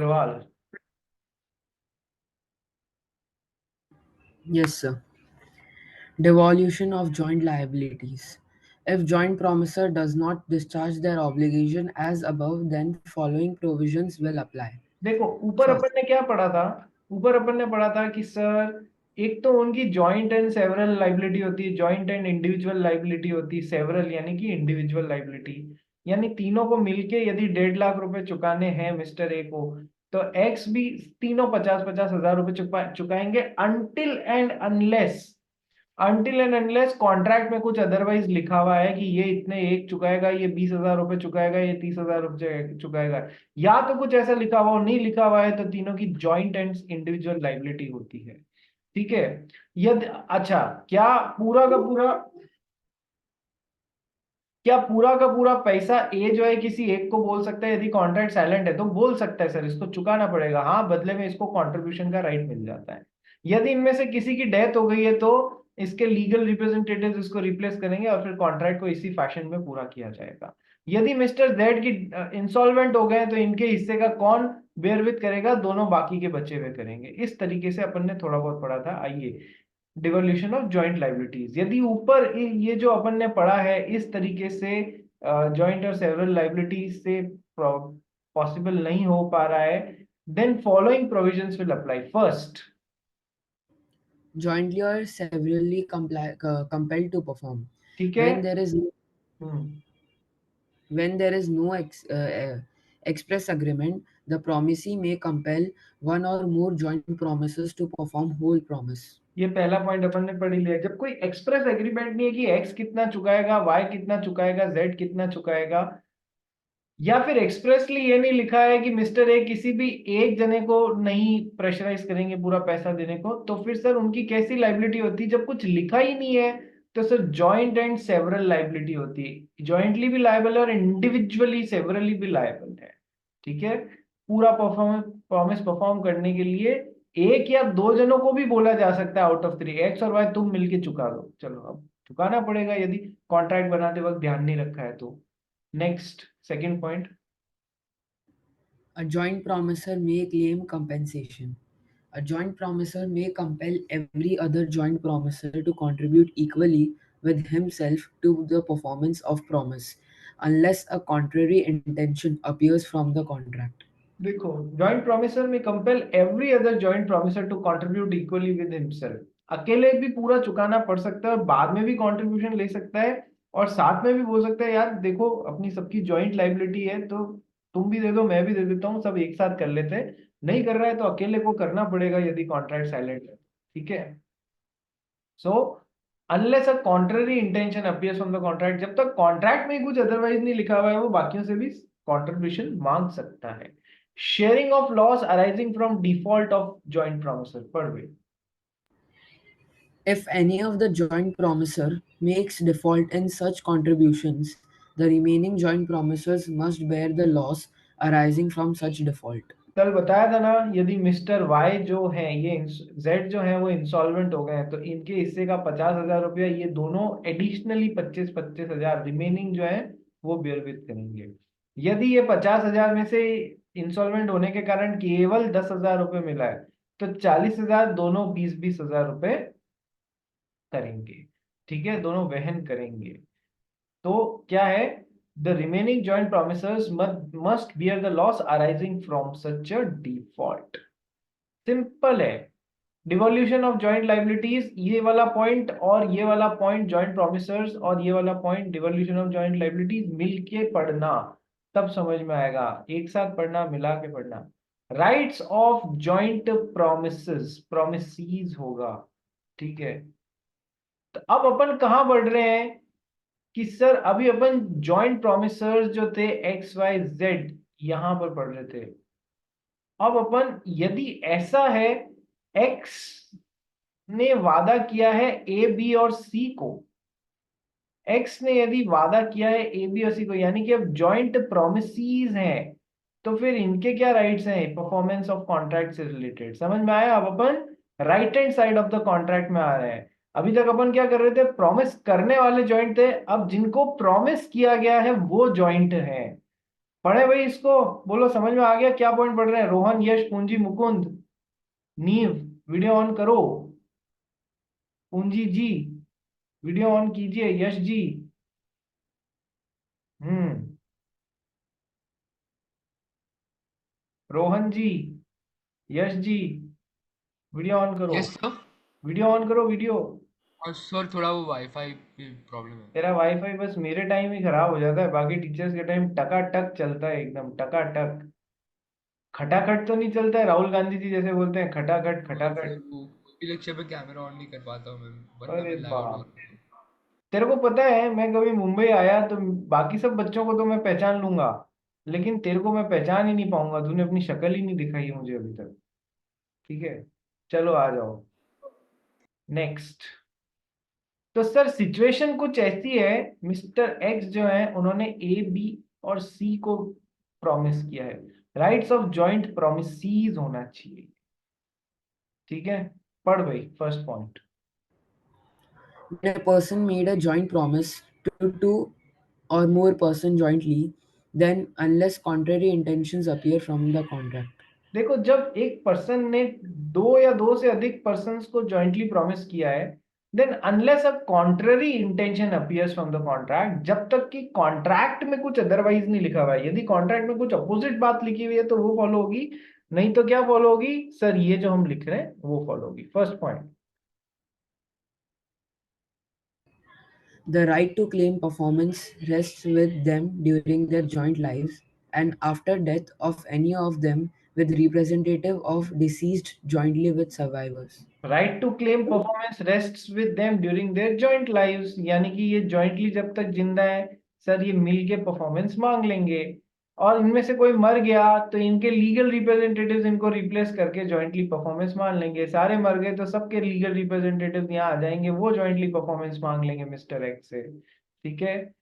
Agarwal. Yes, sir. Devolution of joint liabilities. If joint promisor does not discharge their obligation as above, then following provisions will apply. देखो ऊपर अपन First, ने क्या पढ़ा था? ऊपर अपन ने पढ़ा था कि सर एक तो उनकी जॉइंट एंड सेवरल लाइबिलिटी होती है, जॉइंट एंड इंडिविजुअल लाइबिलिटी होती है, सेवरल यानी कि इंडिविजुअल लाइबिलिटी, यानी तीनों को मिलके यदि 1.5 लाख रुपए चुकाने हैं मिस्टर ए को, तो एक्स भी तीनों 50-50 हजार रुपए चुकाएंगे अनटिल एंड अनलेस कॉन्ट्रैक्ट में कुछ अदरवाइज लिखा हुआ है कि ये इतने एक चुकाएगा, ये 20,000 रुपए चुकाएगा, ये 30,000 रुपए चुकाएगा, या तो कुछ ऐसा लिखा हुआ हो, नहीं लिखा हुआ है तो तीनों की जॉइंट एंड इंडिविजुअल लाइबिलिटी होती है। ठीक है। यदि अच्छा, क्या पूरा का पूरा क्या पूरा का पूरा पैसा ए जो है किसी एक को बोल सकता है? यदि कॉन्ट्रैक्ट साइलेंट है तो बोल सकता है सर इसको चुकाना पड़ेगा, हाँ बदले में इसको कंट्रीब्यूशन का राइट मिल जाता है। यदि इनमें से किसी की डेथ हो गई है तो इसके लीगल रिप्रेजेंटेटिव्स इसको रिप्लेस करेंगे और फिर कॉन्ट्रैक्ट को इसी फैशन में पूरा किया जाएगा। यदि मिस्टर जेड की इंसॉल्वेंट हो गए तो इनके हिस्से का कौन बेयर विथ करेगा? दोनों बाकी के बचे हुए करेंगे। इस तरीके से अपन ने थोड़ा बहुत पढ़ा था। आइए, डिवोल्यूशन ऑफ जॉइंट लाइबिलिटीज, यदि ऊपर ये जो अपन ने पढ़ा है इस तरीके से जॉइंट और सेवरल लाइबिलिटीज से पॉसिबल नहीं हो पा रहा है, then following provisions will apply. First, jointly or severally compelled to perform. ठीक है। When there is hmm, when there is no express agreement, the promisee may compel one or more joint promises to perform whole promise. ये पहला point अपन ने पढ़ ही लिया। जब कोई express agreement नहीं है कि एक्स कितना चुकाएगा, वाई कितना चुकाएगा, जेड कितना चुकाएगा, या फिर एक्सप्रेसली ये नहीं लिखा है कि मिस्टर ए किसी भी एक जने को नहीं प्रेशराइज करेंगे पूरा पैसा देने को, तो फिर सर उनकी कैसी लाइबिलिटी होती है? जब कुछ लिखा ही नहीं है तो sir joint and several liability होती है। जॉइंटली भी लायबल है और इंडिविजुअली सेवरली भी लायबल है। ठीक है। पूरा प्रॉमिस परफॉर्म करने के लिए एक या दो जनों को भी बोला जा सकता है आउट ऑफ थ्री, एक्स और वाई तुम मिलके चुका दो। चलो अब चुकाना पड़ेगा यदि कॉन्ट्रैक्ट बनाते वक्त ध्यान नहीं रखा है तो। Next, second point. A joint promisor may claim compensation. A joint promisor may compel every other joint promisor to contribute equally with himself to the performance of promise, unless a contrary intention appears from the contract. देखो, joint promisor may compel every other joint promisor to contribute equally with himself. अकेले भी पूरा चुकाना पड़ सकता है और बाद में भी कंट्रीब्यूशन ले सकता है, और साथ में भी बोल सकता है यार देखो अपनी सबकी जॉइंट लाइबिलिटी है तो तुम भी दे दो मैं भी दे देता हूँ, सब एक साथ कर लेते हैं। नहीं कर रहा है तो अकेले को करना पड़ेगा यदि कॉन्ट्रैक्ट साइलेंट है। ठीक है। So unless a contrary intention appears from the contract, जब तक कॉन्ट्रैक्ट में कुछ अदरवाइज नहीं लिखा हुआ है वो बाकियों से भी कॉन्ट्रीब्यूशन मांग सकता है। Sharing of loss arising from default of joint promisor पर वे। If any of the joint promisor makes default in such contributions, the remaining joint promisors must bear the loss arising from such default. कल बताया था ना, यदि mister Y जो है ये Z जो है वो इंसॉल्वेंट हो गए हैं तो इनके हिस्से का 50,000 रुपया ये दोनों एडिशनली 25-25 हजार रिमेनिंग जो है वो बेयर विथ करेंगे। यदि ये 50,000 में से इंसॉल्वेंट होने के कारण केवल 10,000 रुपये मिला है तो 40,000 दोनों 20-20 हजार रुपए करेंगे। ठीक है, दोनों वहन करेंगे। तो क्या है? The remaining joint promisors must bear the loss arising from such a default. Simple है। डिवोल्यूशन ऑफ जॉइंट लाइबिलिटीज, ये वाला पॉइंट और ये वाला पॉइंट जॉइंट प्रोमिसर्स और ये वाला point devolution of joint liabilities मिलके पढ़ना, तब समझ में आएगा। एक साथ पढ़ना, मिला के पढ़ना। राइट्स ऑफ जॉइंट प्रोमिसेस, प्रोमिसीज होगा। ठीक है। तो अब अपन कहाँ बढ़ रहे हैं कि सर अभी अपन जॉइंट प्रोमिसर्स जो थे एक्स वाई जेड यहां पर पढ़ रहे थे। अब अपन यदि ऐसा है, एक्स ने वादा किया है ए बी और सी को, एक्स ने यदि वादा किया है ए बी और सी को, यानी कि अब जॉइंट प्रोमिसीज हैं, तो फिर इनके क्या राइट्स हैं परफॉर्मेंस ऑफ कॉन्ट्रैक्ट से रिलेटेड? समझ में आया? अब अपन right hand side of the contract में आ रहे हैं। अभी तक अपन क्या कर रहे थे? प्रॉमिस करने वाले जॉइंट थे, अब जिनको प्रॉमिस किया गया है वो जॉइंट है। पढ़े भाई इसको, बोलो समझ में आ गया क्या पॉइंट पढ़ रहे हैं? रोहन, यश, पूंजी, मुकुंद, नीव, वीडियो ऑन करो। पूंजी जी, वीडियो ऑन कीजिए। यश जी, हम्म, रोहन जी, यश जी, वीडियो ऑन करो। Yes sir. वीडियो ऑन करो, वीडियो। और सर थोड़ा वो वाईफाई की प्रॉब्लम है। तेरा वाईफाई बस मेरे टाइम ही खराब हो जाता है, बाकी टीचर्स के टाइम टकाटक चलता है, एकदम टकाटक। खटाखट तो नहीं चलता है, राहुल गांधी जी जैसे बोलते हैं, खटाखट हाँ खटाखट। सर, वो कोई भी लेक्चर में कैमरा ऑन नहीं कर पाता हूँ मैं, वरना अरे मैं लाइव ऑन बाप, करता हूँ। तेरे को पता है मैं कभी मुंबई आया तो बाकी सब बच्चों को तो मैं पहचान लूंगा, लेकिन तेरे को मैं पहचान ही नहीं पाऊंगा, तूने अपनी शक्ल ही नहीं दिखाई है मुझे अभी तक। ठीक है, चलो आ जाओ नेक्स्ट। तो सर सिचुएशन कुछ ऐसी है, मिस्टर एक्स जो है उन्होंने ए बी और सी को प्रॉमिस किया है, राइट्स ऑफ जॉइंट प्रोमिसीज होना चाहिए। ठीक है, पढ़ भाई first point. When a person made a joint promise to two or more persons jointly, then unless contrary intentions appear from the contract. देखो, जब एक पर्सन ने दो या दो से अधिक पर्सन्स को जॉइंटली प्रॉमिस किया है, then unless a contrary intention appears from the contract, जब तक कि कॉन्ट्रैक्ट में कुछ अदरवाइज नहीं लिखा हुआ है, यदि कॉन्ट्रैक्ट में कुछ अपोजिट बात लिखी हुई है तो वो फॉलो होगी, नहीं तो क्या फॉलो होगी सर? ये जो हम लिख रहे हैं वो फॉलो होगी। First point. The right to claim performance rests with them during their joint lives and after death of any of them with representative of deceased jointly with survivors. Right to claim performance rests with them during their joint lives, यानी कि ये jointly जब तक जिंदा है sir ये मिल के performance मांग लेंगे, और इनमें से कोई मर गया तो इनके लीगल रिप्रेजेंटेटिव्स इनको रिप्लेस करके जॉइंटली परफॉर्मेंस मांग लेंगे। सारे मर गए तो सबके लीगल रिप्रेजेंटेटिव यहाँ आ जाएंगे, वो जॉइंटली परफॉर्मेंस मांग लेंगे मिस्टर एक्स से। ठीक है,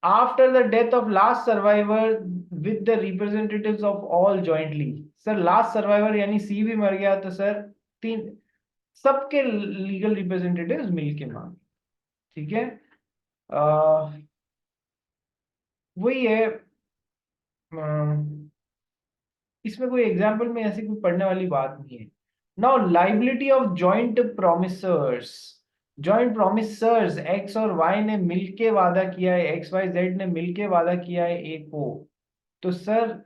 after the death of last survivor with the representatives of all jointly, sir last survivor यानी सी भी मर गया तो सर तीन सबके लीगल रिप्रेजेंटेटिव्स मिलके मांगे। ठीक है, अह, वही है। इसमें कोई एग्जाम्पल में ऐसी कोई पढ़ने वाली बात नहीं है। Now liability of joint promisors, joint promisors X और वाई ने मिलके वादा किया है, एक्स वाई जेड ने मिलके वादा किया है ए को, तो सर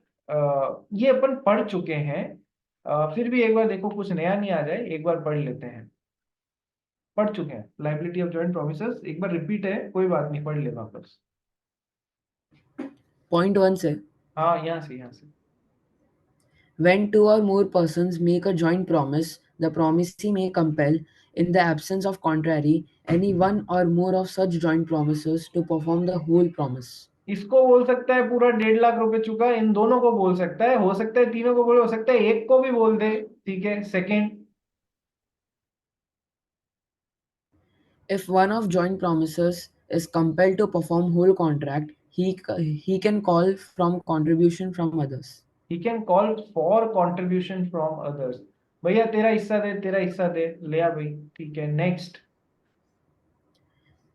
ये अपन पढ़ चुके हैं, फिर भी एक बार देखो कुछ नया नहीं आ जाए, एक बार पढ़ लेते हैं। पढ़ चुके हैं लाइबिलिटी ऑफ जॉइंट प्रोमिसर्स, एक बार रिपीट है, कोई बात नहीं, पढ़ ले वापस। Point 1 say, हाँ, यहाँ से यहाँ से। when two or more persons make a joint promise, the promisee may compel, in the absence of contrary, any one or more of such joint promises to perform the whole promise. इसको बोल सकता है पूरा 1.5 लाख रुपए चुका, इन दोनों को बोल सकता है, हो सकता है तीनों को बोले, हो सकता है एक को भी बोल दे। ठीक है, second. If one of joint promisers is compelled to perform whole contract, he can call from contribution from others. He can call for contribution from others, भैया तेरा हिस्सा दे, तेरा हिस्सा दे, ले आ भाई। ठीक है, next.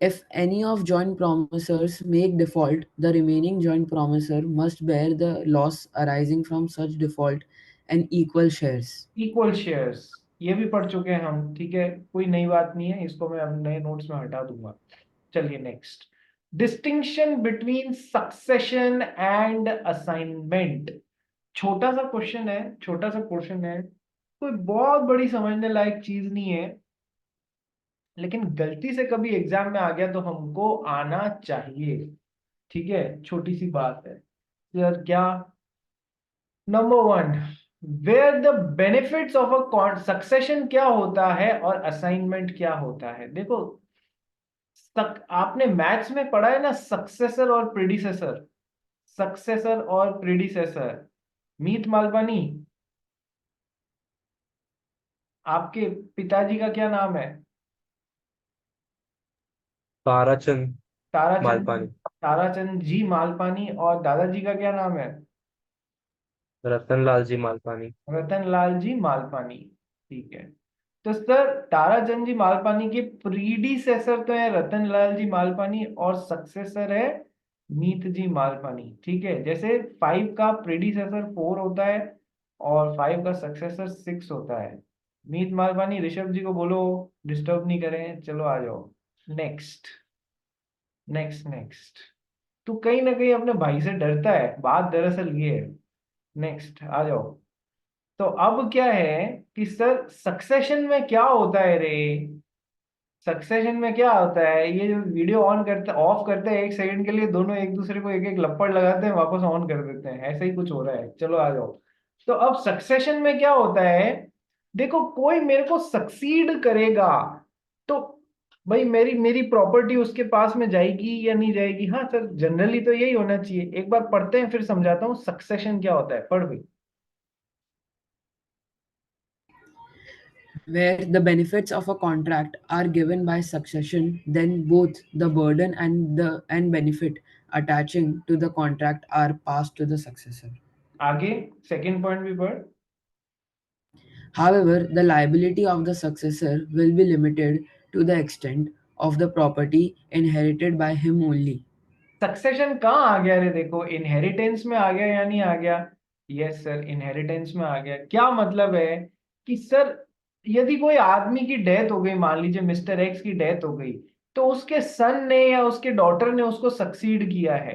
If any of joint promisers make default, the remaining joint promiser must bear the loss arising from such default and equal shares. Equal shares, ये भी पढ़ चुके हैं हम। ठीक है, कोई नई बात नहीं है, इसको मैं अब नए नोट्स में हटा दूंगा। चलिए next. Distinction between succession and assignment, छोटा सा क्वेश्चन है, छोटा सा क्वेश्चन है, कोई बहुत बड़ी समझने लायक चीज नहीं है, लेकिन गलती से कभी एग्जाम में आ गया तो हमको आना चाहिए। ठीक है, छोटी सी बात है सर। क्या? Number one, where the benefits of a succession क्या होता है और असाइनमेंट क्या होता है? देखो, आपने मैथ्स में पढ़ा है ना, सक्सेसर और प्रीडिसेसर, सक्सेसर और प्रीडिसेसर। मीत मालवानी, आपके पिताजी का क्या नाम है? ताराचंद ताराचंद, मालपानी। ताराचंद जी मालपानी, और दादाजी का क्या नाम है? रतनलाल जी मालपानी। रतनलाल जी मालपानी। ठीक है, तो सर ताराचंद जी मालपानी के प्रीडिसेसर तो है रतनलाल जी मालपानी, और सक्सेसर है मीत जी मालपानी, ठीक है। जैसे 5 का प्रेडिसेसर 4 होता है और 5 का सक्सेसर 6 होता है। मीत मालपानी, ऋषभ जी को बोलो डिस्टर्ब नहीं करें, चलो आ जाओ। Next next next. तू कहीं ना कहीं अपने भाई से डरता है, बात दरअसल ये है। नेक्स्ट आ जाओ। तो अब क्या है कि सर सक्सेशन में क्या होता है रे? सक्सेशन में क्या होता है, ये जो वीडियो ऑन करते ऑफ करते हैं 1 सेकंड के लिए, दोनों एक दूसरे को एक एक लपड़ लगाते हैं, वापस ऑन कर देते हैं, ऐसा ही कुछ हो रहा है। चलो आ जाओ। तो अब सक्सेशन में क्या होता है, देखो कोई मेरे को सक्सीड करेगा तो भाई मेरी मेरी प्रॉपर्टी उसके पास में जाएगी या नहीं जाएगी? हाँ सर, जनरली तो यही होना चाहिए। एक बार पढ़ते हैं फिर समझाता हूँ सक्सेशन क्या होता है। पढ़ भाई। Where the benefits of a contract are given by succession, then both the burden and benefit attaching to the contract are passed to the successor. आगे सेकंड पॉइंट भी पढ़। However, the liability of the successor will be limited to the extent of the property inherited by him only. Succession कहाँ आ गया रे? देखो inheritance में आ गया या नहीं आ गया? यस सर, इनहेरिटेंस में आ गया। क्या मतलब है कि सर यदि कोई आदमी की डेथ हो गई, मान लीजिए मिस्टर एक्स की डेथ हो गई, तो उसके सन ने या उसके डॉटर ने उसको सक्सीड किया है,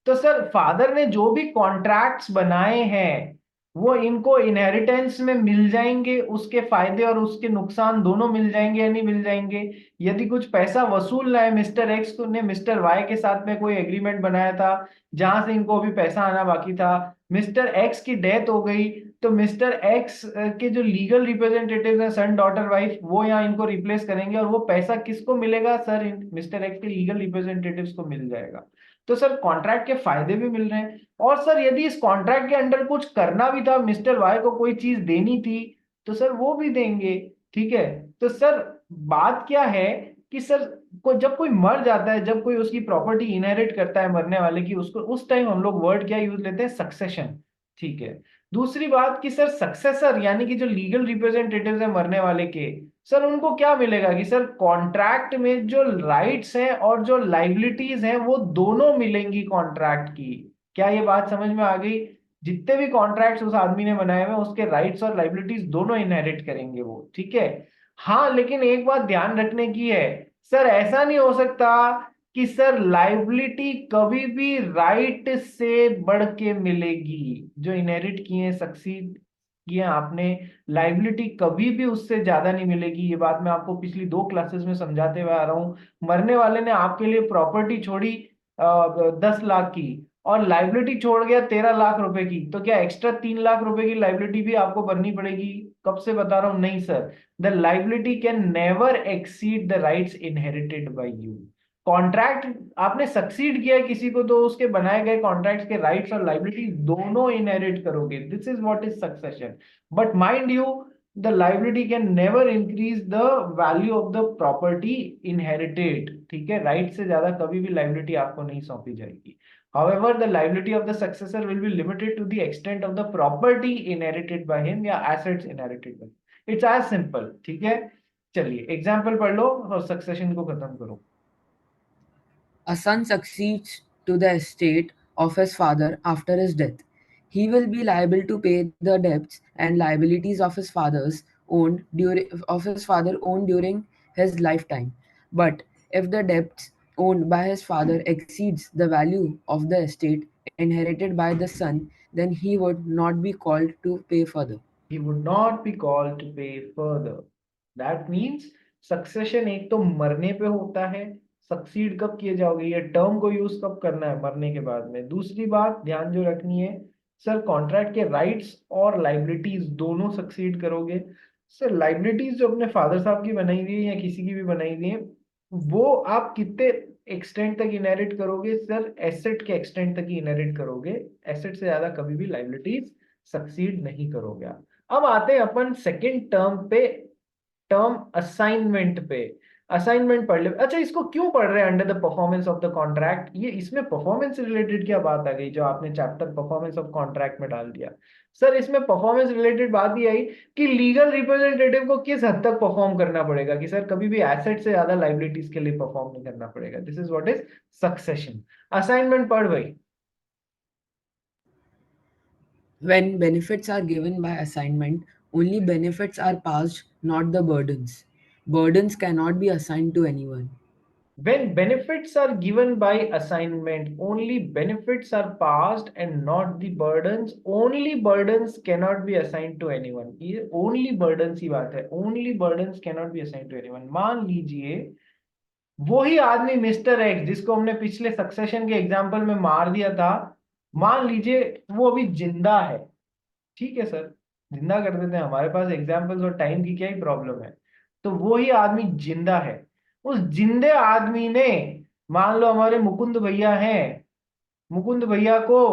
तो सर फादर ने जो भी कॉन्ट्रैक्ट्स बनाए हैं वो इनको इनहेरिटेंस में मिल जाएंगे, उसके फायदे और उसके नुकसान दोनों मिल जाएंगे या नहीं मिल जाएंगे? यदि कुछ पैसा वसूलना है मिस्टर एक्स ने मिस्टर वाई के साथ में कोई एग्रीमेंट बनाया था जहां से इनको अभी पैसा आना बाकी था, मिस्टर एक्स की डेथ हो गई, तो मिस्टर एक्स के जो लीगल रिप्रेजेंटेटिव हैं सन डॉटर वाइफ, वो यहाँ इनको रिप्लेस करेंगे और वो पैसा किसको मिलेगा? सर मिस्टर एक्स के लीगल रिप्रेजेंटेटिव्स को मिल जाएगा। तो सर कॉन्ट्रैक्ट के फायदे भी मिल रहे हैं। और सर यदि इस कॉन्ट्रैक्ट के अंडर कुछ करना भी था, मिस्टर वाई को कोई चीज देनी थी, तो सर वो भी देंगे। ठीक है। तो सर बात क्या है कि सर को जब कोई मर जाता है, जब कोई उसकी प्रॉपर्टी इनहेरिट करता है मरने वाले की, उसको उस टाइम हम लोग वर्ड क्या यूज लेते हैं? सक्सेशन। ठीक है। दूसरी बात कि सर सक्सेसर यानी कि जो लीगल रिप्रेजेंटेटिव्स है मरने वाले के, सर उनको क्या मिलेगा कि सर कॉन्ट्रैक्ट में जो राइट्स हैं और जो लाइबिलिटीज हैं वो दोनों मिलेंगी कॉन्ट्रैक्ट की। क्या ये बात समझ में आ गई? जितने भी कॉन्ट्रैक्ट्स उस आदमी ने बनाए हुए उसके राइट्स और लाइबिलिटीज दोनों इनहेरिट करेंगे वो। ठीक है। हाँ लेकिन एक बात ध्यान रखने की है, सर ऐसा नहीं हो सकता कि सर लाइबिलिटी कभी भी राइट से बढ़ के मिलेगी। जो इनहेरिट किए सक्सीड किए आपने, लाइबिलिटी कभी भी उससे ज्यादा नहीं मिलेगी। ये बात मैं आपको पिछली 2 क्लासेस में समझाते हुए आ रहा हूँ। मरने वाले ने आपके लिए प्रॉपर्टी छोड़ी 10 लाख की और लाइबिलिटी छोड़ गया 13 लाख रुपए की, तो क्या एक्स्ट्रा 3 लाख रुपए की लाइबिलिटी भी आपको भरनी पड़ेगी? कब से बता रहा हूं, नहीं sir. The liability can never exceed the rights inherited by you. Contract आपने सक्सीड किया है किसी को, तो उसके बनाए गए कॉन्ट्रैक्ट के राइट्स और लाइबिलिटी दोनों इनहेरिट करोगे। This is what is succession. But mind you, the liability can never increase the value of the property inherited. ठीक है। राइट से ज्यादा कभी भी लाइबिलिटी आपको नहीं सौंपी जाएगी। However, the liability of the successor will be limited to the extent of the property inherited by him या assets inherited by him. It's as simple. ठीक है। चलिए एग्जाम्पल पढ़ लो और सक्सेशन को खत्म करो। A son succeeds to the estate of his father after his death. He will be liable to pay the debts and liabilities of his father owned during his lifetime. But if the debts owned by his father exceeds the value of the estate inherited by the son, then he would not be called to pay further. He would not be called to pay further. That means succession एक तो मरने पे होता है, succeed कब किए जाओगे, ये टर्म को यूज कब करना है? मरने के बाद में। दूसरी बात ध्यान जो रखनी है, सर कॉन्ट्रैक्ट के राइट्स और लाइबिलिटीज दोनों सक्सीड करोगे। सर लाइबिलिटीज जो अपने फादर साहब की बनाई हुई है या किसी की भी बनाई हुई है, वो आप कितने एक्सटेंट तक इनहेरिट करोगे? सर एसेट के एक्सटेंट तक ही इनहेरिट करोगे, एसेट से ज्यादा कभी भी लाइबिलिटीज सक्सीड नहीं करोगे आप। अब आते हैं अपन सेकेंड टर्म पे, टर्म असाइनमेंट पे। असाइनमेंट पढ़ ले। अच्छा, इसको क्यों पढ़ रहे हैं under the performance of the contract? ये इसमें परफॉर्मेंस रिलेटेड क्या बात आ गई जो आपने चैप्टर परफॉर्मेंस ऑफ कॉन्ट्रैक्ट में डाल दिया? सर इसमें परफॉर्मेंस रिलेटेड बात ये आई कि लीगल रिप्रेजेंटेटिव को किस हद तक परफॉर्म करना पड़ेगा, कि सर कभी भी एसेट से ज्यादा लाइबिलिटीज के लिए परफॉर्म नहीं करना पड़ेगा। This is what is succession. Assignment पढ़ भाई। When benefits are given by assignment, only benefits are passed, not the burdens. Burdens cannot be assigned to anyone. When benefits are given by assignment, only benefits are passed and not the burdens. Only burdens cannot be assigned to anyone. ये only burdens की बात है। Only burdens cannot be assigned to anyone। मान लीजिए वही आदमी mister x जिसको हमने पिछले सक्सेशन के एग्जाम्पल में मार दिया था, मान लीजिए वो अभी जिंदा है। ठीक है सर, जिंदा कर देते हैं, हमारे पास एग्जाम्पल्स और टाइम की क्या ही प्रॉब्लम है। तो वही आदमी जिंदा है। उस जिंदे आदमी ने, मान लो हमारे मुकुंद भैया हैं, मुकुंद भैया को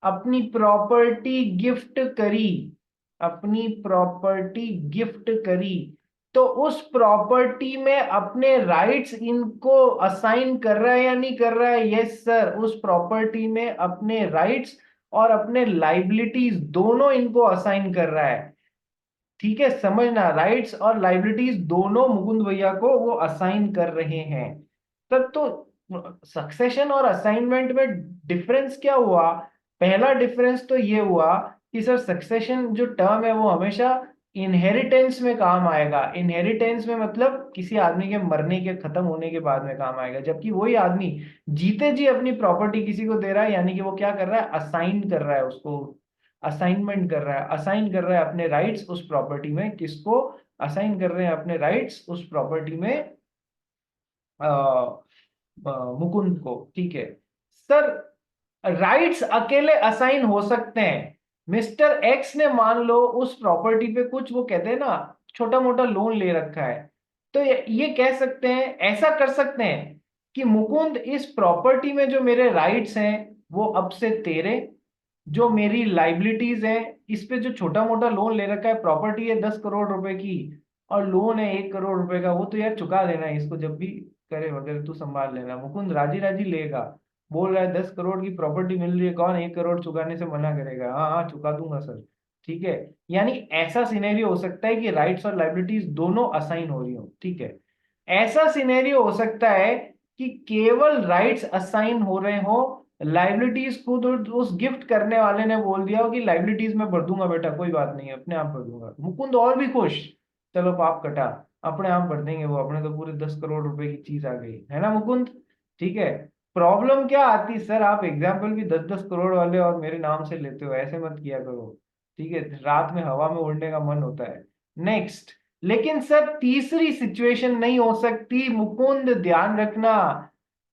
अपनी प्रॉपर्टी गिफ्ट करी, अपनी प्रॉपर्टी गिफ्ट करी, तो उस प्रॉपर्टी में अपने राइट्स इनको असाइन कर रहा है या नहीं कर रहा है? यस सर, उस प्रॉपर्टी में अपने राइट्स और अपने लाइबिलिटीज दोनों इनको असाइन कर रहा है। ठीक है, समझना, राइट्स और लाइबिलिटीज दोनों मुकुंद भैया को वो असाइन कर रहे हैं। तब तो सक्सेशन और असाइनमेंट में डिफरेंस क्या हुआ? पहला डिफरेंस तो ये हुआ कि सर सक्सेशन जो टर्म है वो हमेशा इनहेरिटेंस में काम आएगा। इनहेरिटेंस में मतलब किसी आदमी के मरने के, खत्म होने के बाद में काम आएगा, जबकि वही आदमी जीते जी अपनी प्रॉपर्टी किसी को दे रहा है, यानी कि वो क्या कर रहा है? असाइन कर रहा है उसको, असाइनमेंट कर रहा है, असाइन कर रहा है अपने राइट्स उस प्रॉपर्टी में। किसको असाइन कर रहे हैं अपने राइट्स उस प्रॉपर्टी में? मुकुंद को। ठीक है सर, राइट्स अकेले असाइन हो सकते हैं। मिस्टर एक्स ने मान लो उस प्रॉपर्टी पे कुछ, वो कहते हैं ना, छोटा मोटा लोन ले रखा है, तो ये कह सकते हैं, ऐसा कर सकते हैं कि मुकुंद इस प्रॉपर्टी में जो मेरे राइट्स हैं वो अब से तेरे, जो मेरी लाइबिलिटीज है इस पे जो छोटा मोटा लोन ले रखा है, प्रॉपर्टी है 10 करोड़ रुपए की और लोन है 1 करोड़ रुपए का, वो तो यार चुका देना है इसको, जब भी करे वगैरह तू संभाल लेना। मुकुंद राजी राजी लेगा, बोल रहा है 10 करोड़ की प्रॉपर्टी मिल रही है, कौन 1 करोड़ चुकाने से मना करेगा? हाँ हाँ चुका दूंगा सर। ठीक है, यानी ऐसा सिनेरियो हो सकता है कि राइट्स और लाइबिलिटीज दोनों असाइन हो रही हो। ठीक है, ऐसा सिनेरियो हो सकता है कि केवल राइट्स असाइन हो रहे हो, लाइबिलिटीज खुद उस गिफ्ट करने वाले ने बोल दिया हो कि लाइबिलिटीज मैं भर दूंगा बेटा, कोई बात नहीं, अपने आप भर दूंगा। मुकुंद और भी खुश, चलो पाप कटा, अपने आप भर देंगे वो, अपने तो पूरे 10 करोड़ रुपए की चीज आ गई है ना मुकुंद। ठीक है, प्रॉब्लम क्या आती सर, आप एग्जाम्पल भी 10-10 करोड़ वाले और मेरे नाम से लेते हो, ऐसे मत किया करो। ठीक है, रात में हवा में उड़ने का मन होता है। नेक्स्ट, लेकिन सर तीसरी सिचुएशन नहीं हो सकती मुकुंद, ध्यान रखना,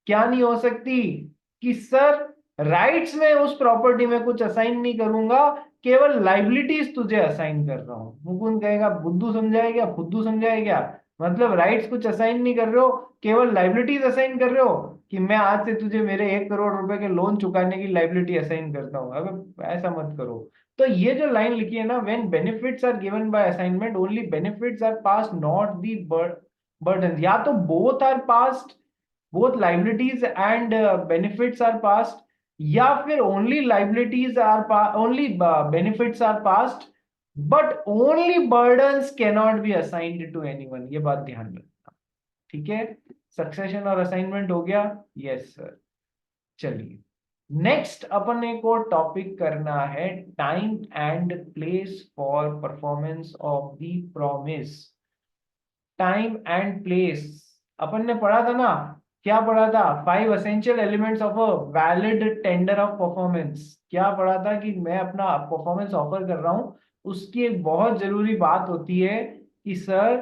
क्या नहीं हो सकती? कि सर राइट्स में उस प्रॉपर्टी में कुछ असाइन नहीं करूंगा, केवल लाइबिलिटीज तुझे असाइन कर रहा हूं। मुकुंद कहेगा बुद्धू समझाए क्या, फुद्दू समझाए क्या? मतलब राइट्स कुछ असाइन नहीं कर रहे हो, केवल लाइबिलिटीज असाइन कर रहे हो, कि मैं आज से तुझे मेरे 1 करोड़ रुपए के लोन चुकाने की लाइबिलिटी असाइन करता हूँ। अब ऐसा मत करो। तो ये जो लाइन लिखी है ना, when benefits are given by assignment only benefits are passed not the burden, या तो both are passed, both liabilities and benefits are passed, या फिर only liabilities are only benefits are passed but only burdens cannot be assigned to anyone। ये बात ध्यान रखना। ठीक है, सक्सेशन और असाइनमेंट हो गया। यस सर, चलिए नेक्स्ट अपन एक और टॉपिक करना है, time and place for performance of the promise. Time and place अपन ने पढ़ा था ना, क्या पढ़ा था? 5 essential elements of a valid tender of performance. क्या पढ़ा था? कि मैं अपना परफॉर्मेंस ऑफर कर रहा हूं, उसकी एक बहुत जरूरी बात होती है कि sir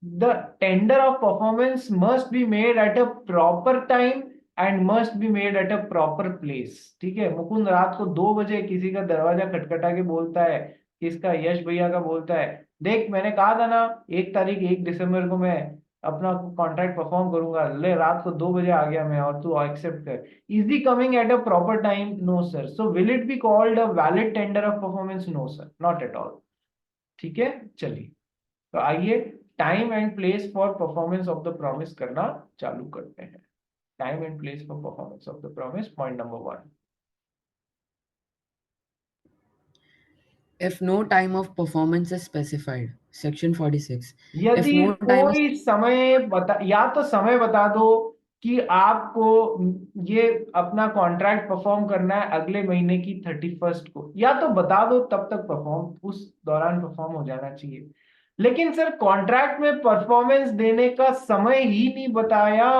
the tender of performance must be made at a proper time and must be made at a proper place. ठीक है, मुकुंद रात को 2 बजे किसी का दरवाजा खटखटा के बोलता है, किसका? यश भैया का बोलता है, देख मैंने कहा था ना 1 दिसंबर को मैं अपना कॉन्ट्रैक्ट परफॉर्म करूंगा, ले रात को 2 बजे आ गया मैं और तू एक्सेप्ट कर। Is the coming at a proper time? No sir. So will it be called a valid tender of performance? No sir, not at all. ठीक है, चलिए तो आइए time and place for performance of the promise करना चालू करते हैं। Time and place for performance of the promise, point number 1। If no time of performance is specified, section 46. If यदि no time is कोई समय बता, या तो समय बता दो कि आपको ये अपना कॉन्ट्रैक्ट परफॉर्म करना है अगले महीने की 31st को, या तो बता दो तब तक परफॉर्म, उस दौरान परफॉर्म हो जाना चाहिए। लेकिन सर कॉन्ट्रैक्ट में परफॉर्मेंस देने का समय ही नहीं बताया,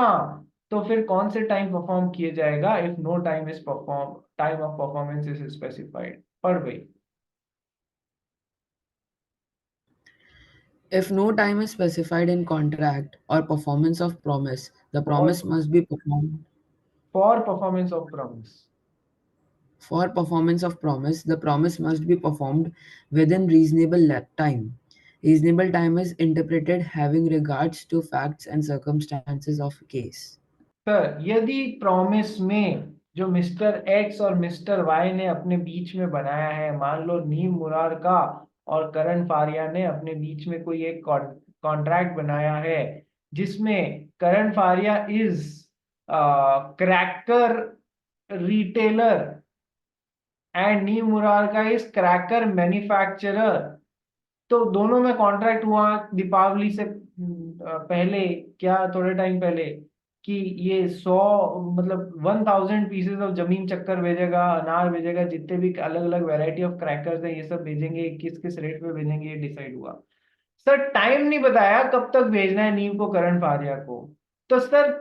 तो फिर कौन से टाइम परफॉर्म किए जाएगा? If no time is perform, time of performance is specified. पढ़ भाई। If no time is specified in contract or performance of promise, the promise must be performed. For performance of promise, For performance of promise, the promise must be performed within reasonable time. Reasonable time is interpreted having regards to facts and circumstances of case. Sir यदि promise में जो mister x और mister Y ने अपने बीच में बनाया है, मान लो नीम मुरार का और करण फारिया ने अपने बीच में कोई एक कॉन्ट्रैक्ट बनाया है, जिसमें Karan Faria is cracker retailer and Neem Murar का इज क्रैकर मैन्युफैक्चरर, तो दोनों में कॉन्ट्रैक्ट हुआ दीपावली से पहले, क्या थोड़े टाइम पहले, कि ये 100 मतलब 1000 पीसेस ऑफ जमीन चक्कर भेजेगा, अनार भेजेगा, जितने भी अलग अलग वैरायटी ऑफ क्रैकर्स हैं ये सब भेजेंगे, किस किस रेट पे भेजेंगे ये डिसाइड हुआ। सर टाइम नहीं बताया कब तक भेजना है नीम को करण फारिया को, तो सर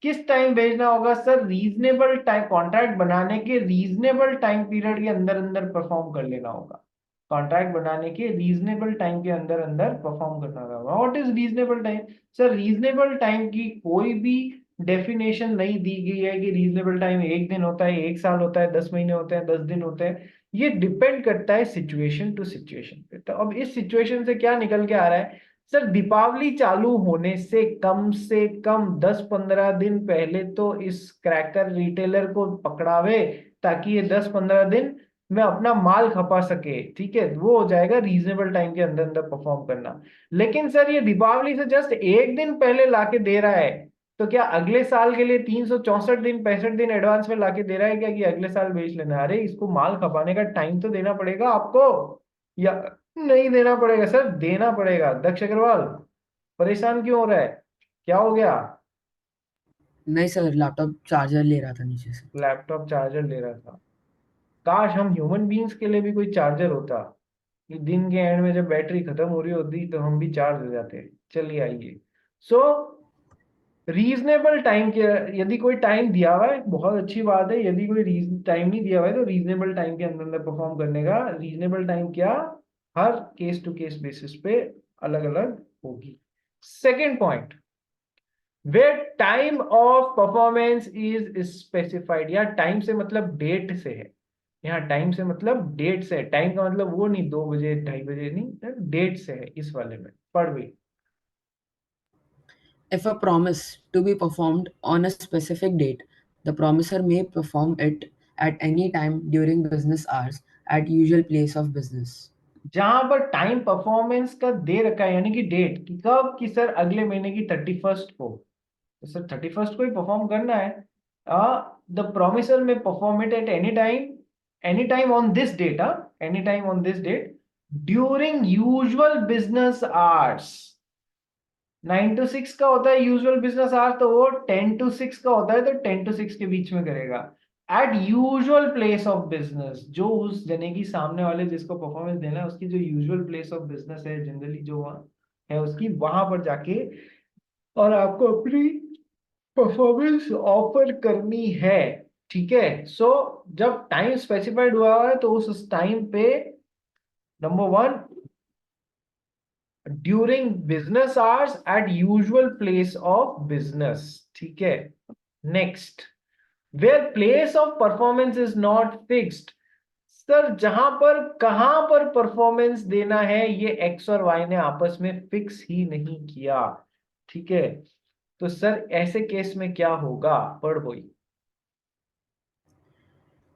किस टाइम भेजना होगा? सर रीजनेबल टाइम, कॉन्ट्रैक्ट बनाने के रीजनेबल टाइम पीरियड के अंदर अंदर परफॉर्म कर लेना होगा। कॉन्ट्रैक्ट बनाने के रीजनेबल टाइम के अंदर अंदर परफॉर्म करना होगा। What is reasonable time? Sir reasonable time की कोई भी डेफिनेशन नहीं दी गई है कि रीजनेबल टाइम 1 दिन होता है, 1 साल होता है, 10 महीने होते हैं, 10 दिन होते हैं। ये डिपेंड करता है सिचुएशन टू सिचुएशन पे। तो अब इस सिचुएशन से क्या निकल के आ रहा है? सर दीपावली चालू होने से कम 10-15 दिन पहले तो इस क्रैकर रिटेलर को पकड़ावे, ताकि ये 10-15 दिन में अपना माल खपा सके, ठीक है, वो हो जाएगा रीजनेबल टाइम के अंदर अंदर परफॉर्म करना। लेकिन सर ये दीपावली से जस्ट 1 दिन पहले लाके दे रहा है, तो क्या अगले साल के लिए 364 दिन 65 दिन एडवांस में लाके दे रहा है क्या कि अगले साल बेच लेना? अरे इसको माल खपाने का टाइम तो देना पड़ेगा आपको, या नहीं देना पड़ेगा? सर देना पड़ेगा। दक्ष अग्रवाल परेशान क्यों हो रहा है, क्या हो गया? नहीं सर, लैपटॉप चार्जर ले रहा था नीचे से। लैपटॉप चार्जर ले रहा था। काश हम ह्यूमन बींग्स के लिए भी कोई चार्जर होता कि दिन के एंड में जब बैटरी खत्म हो रही होती तो हम भी चार्ज हो जाते। चलिए आइए। सो रीजनेबल टाइम के, यदि कोई टाइम दिया हुआ है बहुत अच्छी बात है, यदि कोई टाइम नहीं दिया हुआ है तो रीजनेबल टाइम के अंदर अंदर परफॉर्म करने का। रीजनेबल टाइम क्या, हर केस टू केस बेसिस पे अलग अलग होगी। Second point, where time of performance is specified. या टाइम से मतलब डेट से है, यहाँ टाइम से मतलब डेट से है। टाइम का मतलब वो नहीं 2 बजे 2:30 बजे नहीं, डेट से है इस वाले में। पढ़ भी। If a promise to be performed on a specific date, the promiser may perform it at any time during business hours at usual place of business. जहां पर टाइम परफॉर्मेंस का दे रखा है, यानी कि डेट कि कब, कि सर अगले महीने की 31st को, तो सर 31st को ही परफॉर्म करना है। The promisor may perform it at any time on this date, any time on this date during usual business hours. 9 to 6 का होता है यूजुअल बिजनेस आवर्स, तो वो 10 to 6 का होता है, तो 10 to 6 के बीच में करेगा। At usual place of business, जो उस जने की सामने वाले जिसको परफॉर्मेंस देना है उसकी जो यूजुअल प्लेस ऑफ बिजनेस है, जनरली जो वहाँ है उसकी, वहां पर जाके और आपको अपनी परफॉर्मेंस ऑफर करनी है। ठीक है। सो जब टाइम स्पेसिफाइड हुआ है तो उस टाइम पे number 1 during business hours at usual place of business. ठीक है। Next, where place of performance is not fixed. Sir जहां पर कहां पर परफॉर्मेंस देना है ये एक्स और वाई ने आपस में फिक्स ही नहीं किया। ठीक है। तो सर ऐसे केस में क्या होगा? पढ़ बोई।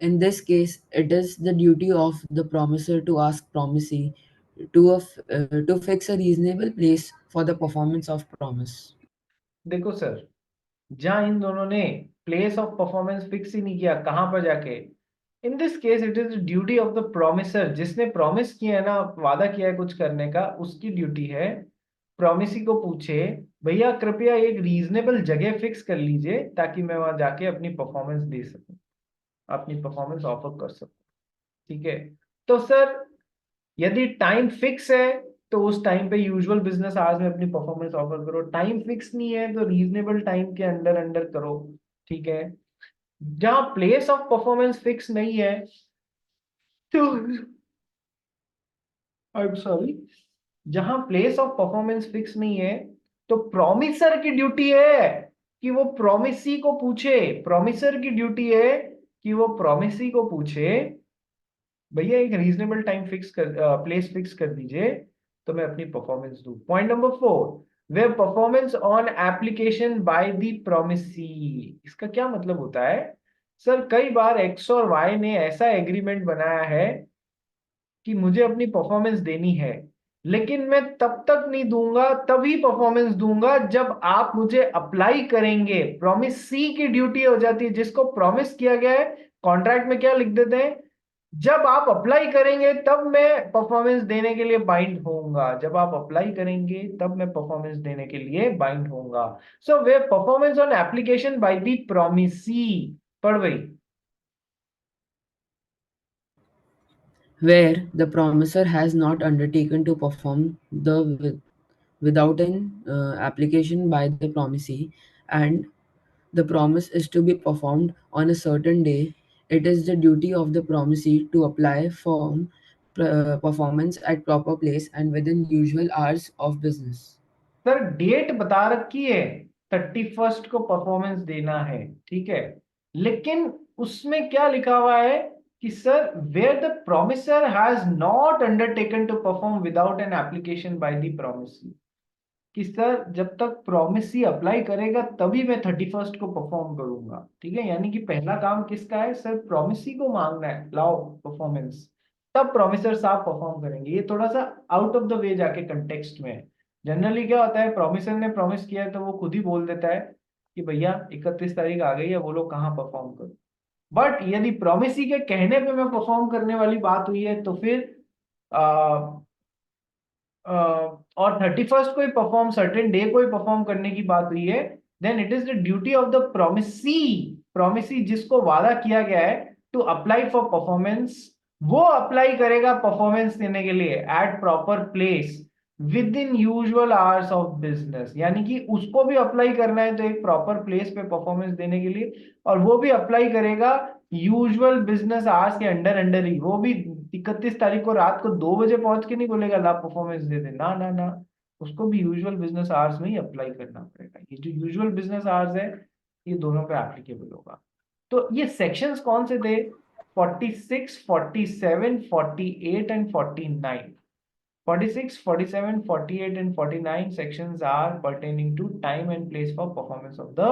In this case, it is the duty of the promiser to ask promisee to fix a reasonable place for the performance of promise. देखो सर, जहां इन दोनों ने प्लेस ऑफ परफॉर्मेंस फिक्स ही नहीं किया, कहां पर जाके, in this case it is duty of the promisor, जिसने प्रॉमिस किया है ना, वादा किया है कुछ करने का, उसकी ड्यूटी है प्रोमिसी को पूछे, भैया कृपया एक रीजनेबल जगह फिक्स कर लीजिए ताकि मैं वहां जाके अपनी परफॉर्मेंस दे सकूं, अपनी परफॉर्मेंस ऑफर कर सकूं। ठीक है, तो सर यदि टाइम फिक्स है तो उस टाइम पे यूजुअल बिजनेस आवर्स में अपनी परफॉर्मेंस ऑफर करो, टाइम फिक्स नहीं है तो रीजनेबल टाइम के अंडर अंडर करो। ठीक है, जहां प्लेस ऑफ परफॉर्मेंस फिक्स नहीं है तो आई एम सॉरी, जहां प्लेस ऑफ परफॉर्मेंस फिक्स नहीं है तो प्रोमिसर की ड्यूटी है कि वो प्रोमिसी को पूछे, प्रोमिसर की ड्यूटी है कि वो प्रोमिसी को पूछे, भैया एक रीजनेबल टाइम फिक्स कर, प्लेस फिक्स कर दीजिए तो मैं अपनी परफॉर्मेंस दूं। Point number 4, way performance on application by the promisee. इसका क्या मतलब होता है सर, कई बार एक्स और वाई ने ऐसा एग्रीमेंट बनाया है कि मुझे अपनी परफॉर्मेंस देनी है, लेकिन मैं तब तक नहीं दूंगा, तभी परफॉर्मेंस दूंगा जब आप मुझे अप्लाई करेंगे। प्रॉमिस सी की ड्यूटी हो जाती है, जिसको प्रॉमिस किया गया है कॉन्ट्रैक्ट में क्या लिख देते हैं, जब आप अप्लाई करेंगे तब मैं परफॉर्मेंस देने के लिए बाइंड होऊंगा, जब आप अप्लाई करेंगे तब मैं परफॉर्मेंस देने के लिए बाइंड होऊंगा। So way performance on application by the promisee. पढ़ भाई। Where the promiser has not undertaken to perform without an application by the promisee, and the promise is to be performed on a certain day, it is the duty of the promisee to apply for performance at proper place and within usual hours of business. Sir date बता रखी है, 31 को performance देना है, ठीक है, लेकिन उसमें क्या लिखा हुआ है कि sir where the promisor has not undertaken to perform without an application by the promisee, कि सर जब तक प्रॉमिसी अप्लाई करेगा तभी मैं 31 को परफॉर्म करूंगा। ठीक है, यानी कि पहला काम किसका है सर, प्रॉमिसी को मांगना है लाओ परफॉर्मेंस, तब प्रॉमिसर साहब परफॉर्म करेंगे। ये थोड़ा सा आउट ऑफ द वे जाके कंटेक्स्ट में है। जनरली क्या होता है, प्रॉमिसर ने प्रॉमिस किया है तो वो खुद ही बोल देता है कि भैया 31 तारीख आ गई है, बोलो कहाँ परफॉर्म करो। बट यदि प्रॉमिसी के कहने पे मैं परफॉर्म करने वाली बात हुई है तो फिर और 31 को ही परफॉर्म, सर्टेन डे को ही परफॉर्म करने की बात हुई है, then it is the duty of the promisee, promisee जिसको वादा किया गया है टू अप्लाई फॉर परफॉर्मेंस, वो अप्लाई करेगा परफॉर्मेंस देने के लिए at proper place within usual hours of business, यानी कि उसको भी अप्लाई करना है तो एक प्रॉपर प्लेस पे परफॉर्मेंस देने के लिए, और वो भी अप्लाई करेगा यूजुअल बिजनेस आवर्स के अंडर अंडर ही। वो भी 31 तारीख को रात को 2 बजे पहुंच के नहीं बोलेगा ला परफॉर्मेंस दे दे, ना ना ना, उसको भी यूजुअल बिजनेस आवर्स में ही अप्लाई करना पड़ेगा। ये जो यूजुअल बिजनेस आवर्स है ये दोनों पे एप्लीकेबल होगा। तो ये सेक्शंस कौन से थे, 46, 47, 48 and 49। 46, 47, 48 and 49 sections are pertaining to time and place for performance of the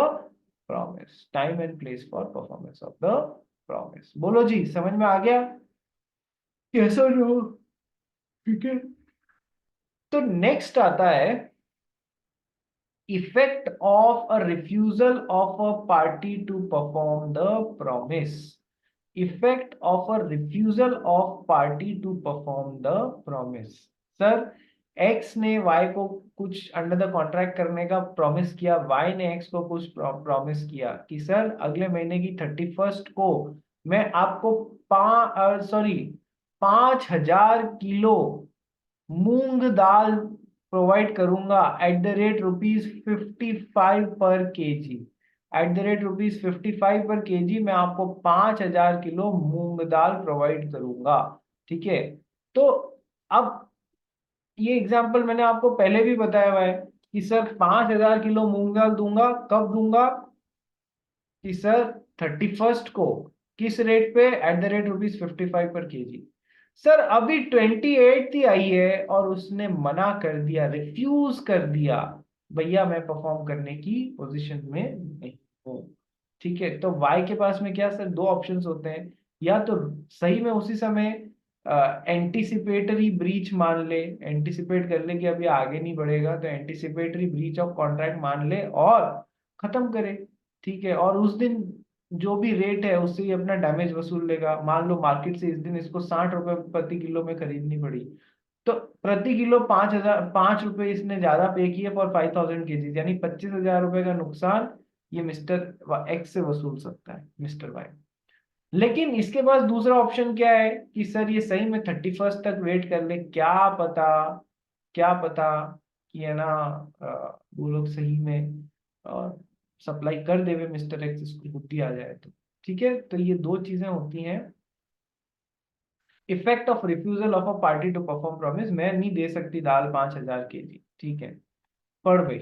promise, time and place for performance of the promise। बोलो जी, समझ में आ गया कैसा जो, ठीक है। तो नेक्स्ट आता है effect of a refusal of a party to perform the promise, effect of a refusal of party to perform the promise. Sir X ने वाई को कुछ अंडर द कॉन्ट्रैक्ट करने का प्रॉमिस किया, वाई ने एक्स को कुछ प्रॉमिस किया कि सर अगले महीने की 31 को मैं आपको 5,000 किलो मूंग दाल प्रोवाइड करूंगा एट द रेट ₹55 पर केजी, एट द रेट ₹55 पर केजी मैं आपको 5,000 किलो मूंग दाल प्रोवाइड करूंगा। ठीक है, तो अब ये एग्जांपल मैंने आपको पहले भी बताया हुआ है कि सर 5,000 किलो मूंग दाल दूंगा, कब दूंगा, कि सर 31 को, किस रेट पे, एट द रेट ₹55 पर केजी। सर अभी 28 ही आई है और उसने मना कर दिया, रिफ्यूज कर दिया, भैया मैं परफॉर्म करने की पोजीशन में नहीं हूँ। ठीक है, तो वाई के पास में क्या सर, दो ऑप्शंस होते हैं, या तो सही में उसी समय एंटिसिपेटरी ब्रीच मान ले, एंटिसिपेट कर ले कि अभी आगे नहीं बढ़ेगा, तो एंटिसिपेटरी ब्रीच ऑफ कॉन्ट्रैक्ट मान ले और खत्म करे। ठीक है, और उस दिन जो भी रेट है उससे ही अपना डैमेज वसूल लेगा। मान लो मार्केट से इस दिन इसको 60 रुपए प्रति किलो में खरीदनी पड़ी, तो प्रति किलो 5 रुपए इसने ज्यादा पे किए फॉर 5000 kg, यानी 25,000 रुपए का नुकसान ये मिस्टर एक्स से वसूल सकता है मिस्टर वाई। लेकिन इसके पास दूसरा ऑप्शन क्या है कि सर ये सही में 31st तक वेट कर ले, क्या पता कि है ना वो लोग सही में सप्लाई कर देवे मिस्टर एक्स, इसको बुद्धि आ जाए तो। ठीक है, तो ये दो चीजें होती हैं। Effect of refusal of a party to perform promise, मैं नहीं दे सकती दाल 5000 kg, ठीक है, पढ़ भाई।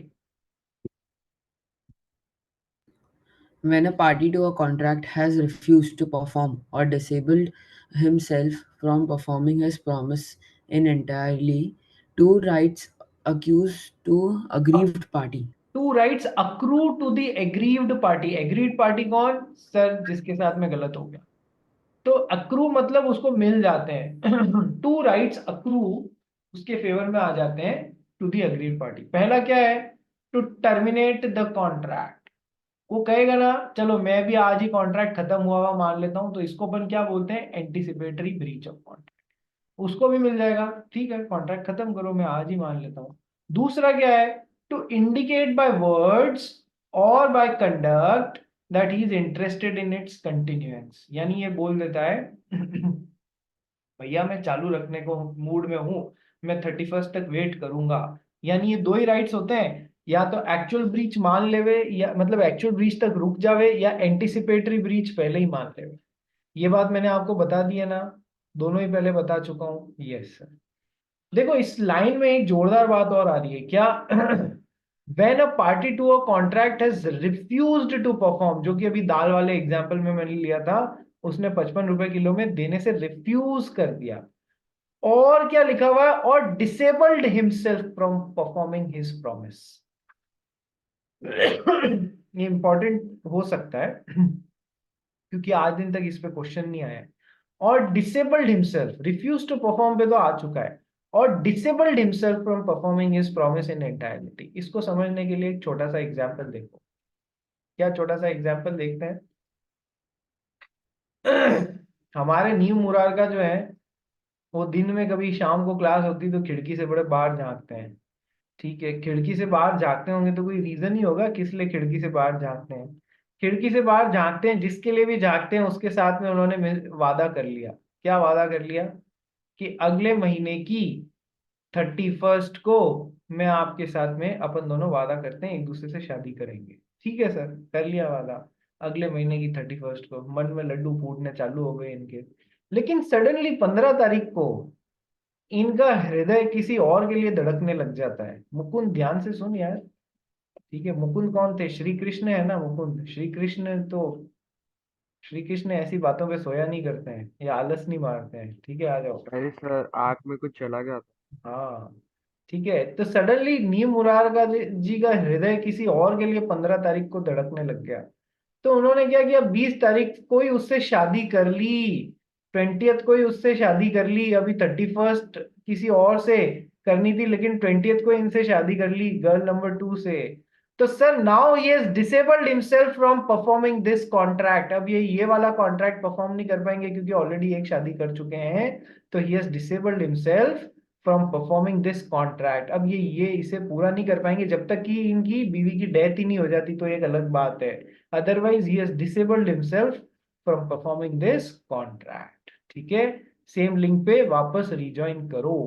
When a party to a contract has refused to perform or disabled himself from performing his promise in entirely, two rights accrue to aggrieved party. Two rights accrue to the aggrieved party. Agreed party कौन sir? जिसके साथ में गलत हो गया। तो accrue मतलब उसको मिल जाते हैं। टू राइट्स अक्रू उसके फेवर में आ जाते हैं टू दी अग्रीड पार्टी। पहला क्या है? To terminate the contract. वो कहेगा ना चलो मैं भी आज ही कॉन्ट्रैक्ट खत्म हुआ हुआ मान लेता हूं, तो इसको अपन क्या बोलते हैं? Anticipatory breach of contract. उसको भी मिल जाएगा, ठीक है कॉन्ट्रैक्ट खत्म करो मैं आज ही मान लेता हूं। दूसरा क्या है? टू इंडिकेट बाय वर्ड्स और by conduct that he is interested in its continuance. यानी ये बोल देता है भैया मैं चालू रखने को मूड में हूं, मैं 31st तक वेट करूंगा। यानी ये दो ही राइट्स होते हैं, या तो एक्चुअल ब्रीच मान लेवे, या मतलब एक्चुअल ब्रीच तक रुक जावे, या एंटिसिपेटरी ब्रीच पहले ही मान लेवे। ये बात मैंने आपको बता दी है ना, दोनों ही पहले बता चुका हूं। Yes sir. देखो इस लाइन में एक जोरदार बात और आ रही है क्या? When a party to a contract has refused to perform, जो कि अभी दाल वाले एग्जाम्पल में मैंने लिया था, उसने 55 रुपए किलो में देने से रिफ्यूज कर दिया। और क्या लिखा हुआ है? और disabled himself from performing his promise. ये इंपॉर्टेंट हो सकता है क्योंकि आज दिन तक इस पे क्वेश्चन नहीं आया है। और disabled himself, refuse to perform पे तो आ चुका है, और disabled himself from performing his promise in entirety. इसको समझने के लिए एक छोटा सा एग्जांपल देखो। क्या छोटा सा एग्जांपल देखते हैं? हमारे न्यू मुरार का जो है वो दिन में कभी शाम को क्लास होती तो खिड़की से बड़े बाहर झांकते हैं। ठीक है, खिड़की से बाहर झांकते होंगे तो कोई रीजन ही होगा किस लिए खिड़की से बाहर झांकते हैं। खिड़की से बाहर झांकते हैं, जिसके लिए भी झांकते हैं उसके साथ में उन्होंने वादा कर लिया। क्या वादा कर लिया? कि अगले महीने की 31st को मैं आपके साथ में, अपन दोनों वादा करते हैं एक दूसरे से शादी करेंगे। ठीक है सर, कर लिया वादा। अगले महीने की 31st को मन में लड्डू फूटने चालू हो गए इनके। लेकिन सडनली 15 तारीख को इनका हृदय किसी और के लिए धड़कने लग जाता है। मुकुंद ध्यान से सुन यार, ठीक है। मुकुंद कौन थे? श्री कृष्ण है ना मुकुंद। श्री कृष्ण ऐसी बातों पे सोया नहीं करते हैं, ये आलस नहीं मारते हैं। ठीक है, आ जाओ। अरे सर आँख में कुछ चला गया था। हाँ ठीक है, तो सडनली नीम मुरार का जी का हृदय किसी और के लिए 15 तारीख को धड़कने लग गया। तो उन्होंने क्या किया? 20 तारीख को ही उससे शादी कर ली, 20th को ही उससे शादी कर ली। अभी 31st किसी और से करनी थी, लेकिन 20th को इनसे शादी कर ली, गर्ल नंबर 2 से। तो sir now he has disabled himself from performing this contract. अब ये वाला कॉन्ट्रैक्ट परफॉर्म नहीं कर पाएंगे क्योंकि ऑलरेडी एक शादी कर चुके हैं। तो he has disabled himself from performing this contract. अब ये इसे पूरा नहीं कर पाएंगे जब तक कि इनकी बीवी की डेथ ही नहीं हो जाती, तो एक अलग बात है। Otherwise he has disabled himself from performing this contract. ठीक है, सेम लिंक पे वापस रिज्वाइन करो।